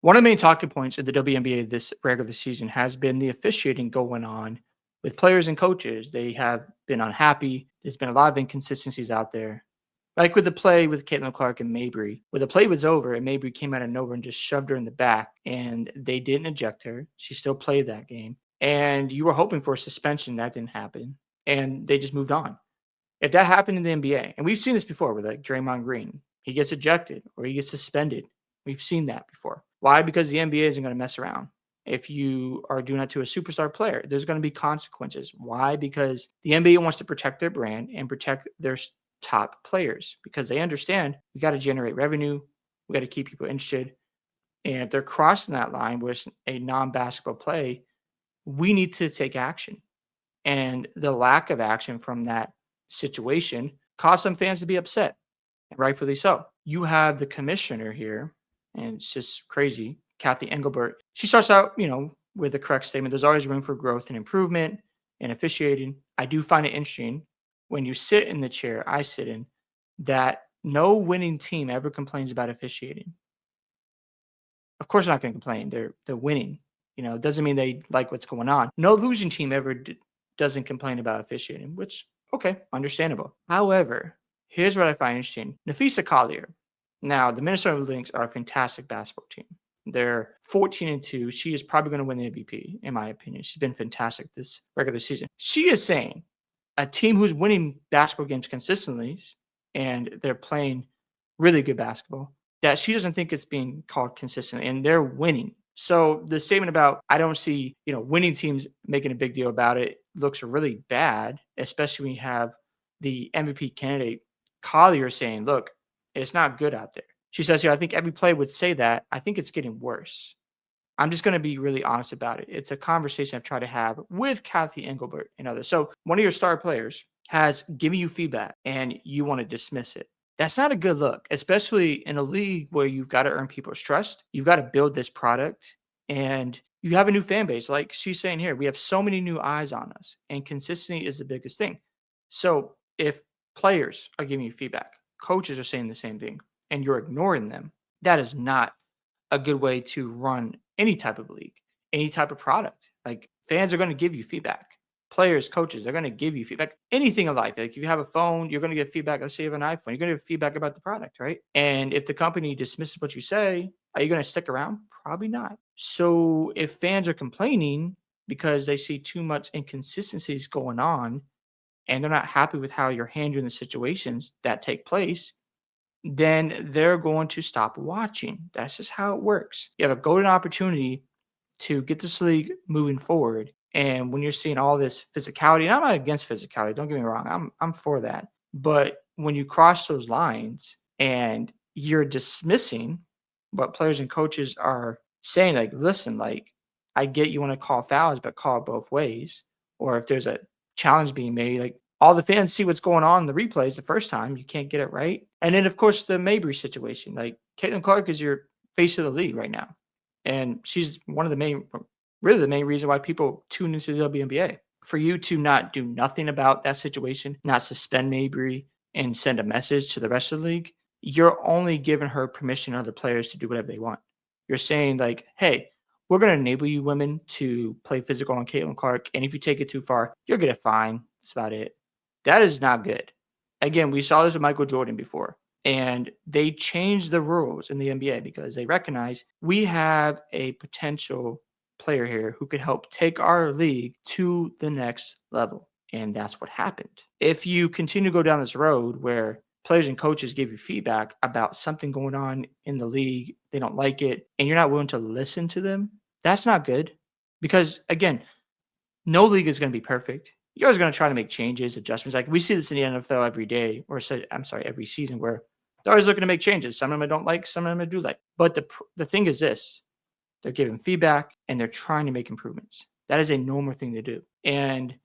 One of the main talking points of the WNBA this regular season has been the officiating going on with players and coaches. They have been unhappy. There's been a lot of inconsistencies out there. Like with the play with Caitlin Clark and Mabry, where the play was over and Mabry came out of nowhere and just shoved her in the back, and they didn't eject her. She still played that game. And you were hoping for a suspension. That didn't happen. And they just moved on. If that happened in the NBA, and we've seen this before with like Draymond Green, he gets ejected or he gets suspended. We've seen that before. Why? Because the NBA isn't going to mess around. If you are doing that to a superstar player, there's going to be consequences. Why? Because the NBA wants to protect their brand and protect their top players because they understand we got to generate revenue. We got to keep people interested. And if they're crossing that line with a non-basketball play, we need to take action. And the lack of action from that situation caused some fans to be upset, and rightfully so. You have the commissioner here, and it's just crazy, Cathy Engelbert. She starts out, with the correct statement. There's always room for growth and improvement in officiating. I do find it interesting when you sit in the chair I sit in that no winning team ever complains about officiating. Of course, they're not going to complain. They're winning. It doesn't mean they like what's going on. No losing team ever doesn't complain about officiating, which, okay, understandable. However, here's what I find interesting. NAPHEESA Collier. Now, the Minnesota Lynx are a fantastic basketball team. They're 14-2. She is probably going to win the MVP, in my opinion. She's been fantastic this regular season. She is saying a team who's winning basketball games consistently and they're playing really good basketball, that she doesn't think it's being called consistently, and they're winning. So the statement about I don't see, winning teams making a big deal about it looks really bad, especially when you have the MVP candidate Collier saying, look, it's not good out there. She says here, I think every player would say that. I think it's getting worse. I'm just going to be really honest about it. It's a conversation I've tried to have with Cathy Engelbert and others. So one of your star players has given you feedback and you want to dismiss it. That's not a good look, especially in a league where you've got to earn people's trust. You've got to build this product and you have a new fan base. Like she's saying here, we have so many new eyes on us and consistency is the biggest thing. So if players are giving you feedback, coaches are saying the same thing, and you're ignoring them, that is not a good way to run any type of league, any type of product. Like fans are going to give you feedback. Players, coaches, they're going to give you feedback. Anything in life. Like if you have a phone, you're going to get feedback. Let's say you have an iPhone, you're going to get feedback about the product, right? And if the company dismisses what you say, are you going to stick around? Probably not. So if fans are complaining because they see too much inconsistencies going on and they're not happy with how you're handling the situations that take place, then they're going to stop watching. That's just how it works. You have a golden opportunity to get this league moving forward. And when you're seeing all this physicality, and I'm not against physicality, don't get me wrong, I'm for that. But when you cross those lines and you're dismissing what players and coaches are saying, like, listen, like, I get you want to call fouls, but call it both ways. Or if there's a challenge being made, like all the fans see what's going on in the replays the first time, you can't get it right. And then, of course, the Mabry situation. Like, Caitlin Clark is your face of the league right now. And she's one of the main, really the main reason why people tune into the WNBA. For you to not do nothing about that situation, not suspend Mabry and send a message to the rest of the league, you're only giving her permission to other players to do whatever they want. You're saying like, hey, we're going to enable you women to play physical on Caitlin Clark. And if you take it too far, you'll get a fine. That's about it. That is not good. Again, we saw this with Michael Jordan before. And they changed the rules in the NBA because they recognize we have a potential player here who could help take our league to the next level. And that's what happened. If you continue to go down this road where players and coaches give you feedback about something going on in the league, they don't like it, and you're not willing to listen to them, that's not good. Because again, no league is going to be perfect. You're always going to try to make changes, adjustments. Like we see this in the NFL every day, every season, where they're always looking to make changes. Some of them I don't like, some of them I do like. But the thing is this, they're giving feedback and they're trying to make improvements. That is a normal thing to do. And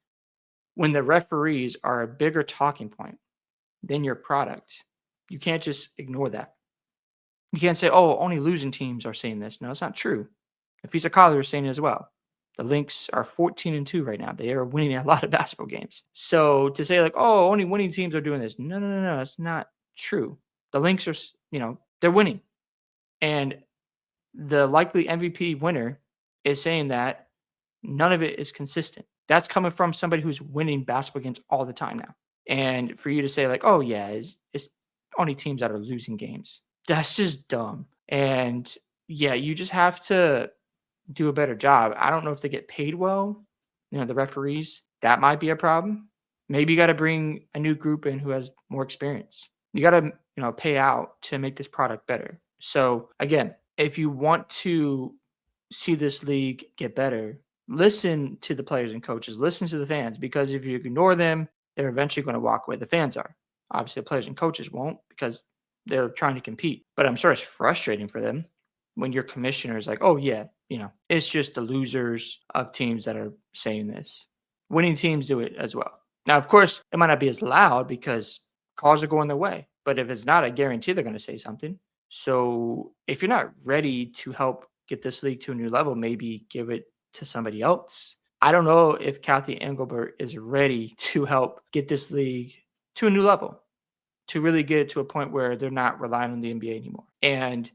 when the referees are a bigger talking point than your product, you can't just ignore that. You can't say, oh, only losing teams are saying this. No, it's not true. NAPHEESA Collier is saying it as well. The Lynx are 14-2 right now. They are winning a lot of basketball games. So to say like, oh, only winning teams are doing this. No. That's not true. The Lynx are, they're winning. And The likely MVP winner is saying that none of it is consistent. That's coming from somebody who's winning basketball games all the time now. And for you to say like, "Oh yeah, it's only teams that are losing games." That's just dumb. And yeah, you just have to do a better job. I don't know if they get paid well, the referees, that might be a problem. Maybe you got to bring a new group in who has more experience. You got to, pay out to make this product better. So again, if you want to see this league get better, listen to the players and coaches, listen to the fans, because if you ignore them, they're eventually going to walk away. The fans are. Obviously, the players and coaches won't because they're trying to compete. But I'm sure it's frustrating for them when your commissioner is like, oh, yeah, it's just the losers of teams that are saying this. Winning teams do it as well. Now, of course, it might not be as loud because calls are going their way. But if it's not, I guarantee they're going to say something. So if you're not ready to help get this league to a new level, maybe give it to somebody else. I don't know if Cathy Engelbert is ready to help get this league to a new level, to really get it to a point where they're not relying on the NBA anymore. And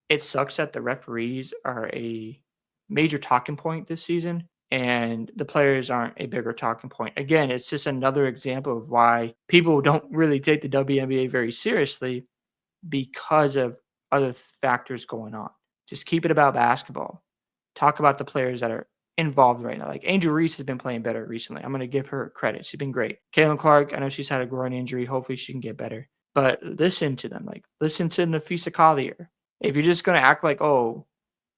it sucks that the referees are a major talking point this season and the players aren't a bigger talking point. Again, it's just another example of why people don't really take the WNBA very seriously because of other factors going on. Just keep it about basketball. Talk about the players that are involved right now. Like Angel Reese has been playing better recently. I'm going to give her credit. She's been great. Caitlin Clark, I know she's had a groin injury. Hopefully she can get better. But listen to them. Like listen to NAPHEESA Collier. If you're just going to act like, oh,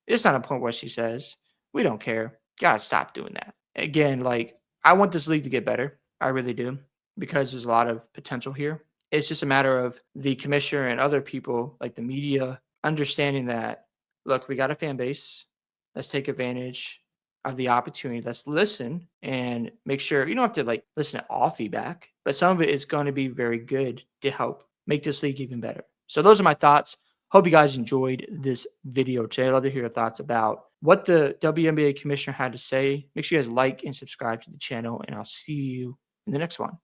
it's not important what she says, we don't care. Gotta stop doing that. Again, like I want this league to get better. I really do because there's a lot of potential here. It's just a matter of the commissioner and other people, like the media, understanding that, look, we got a fan base. Let's take advantage of the opportunity. Let's listen and make sure you don't have to like listen to all feedback, but some of it is going to be very good to help make this league even better. So those are my thoughts. Hope you guys enjoyed this video today. I'd love to hear your thoughts about what the WNBA commissioner had to say. Make sure you guys like and subscribe to the channel, and I'll see you in the next one.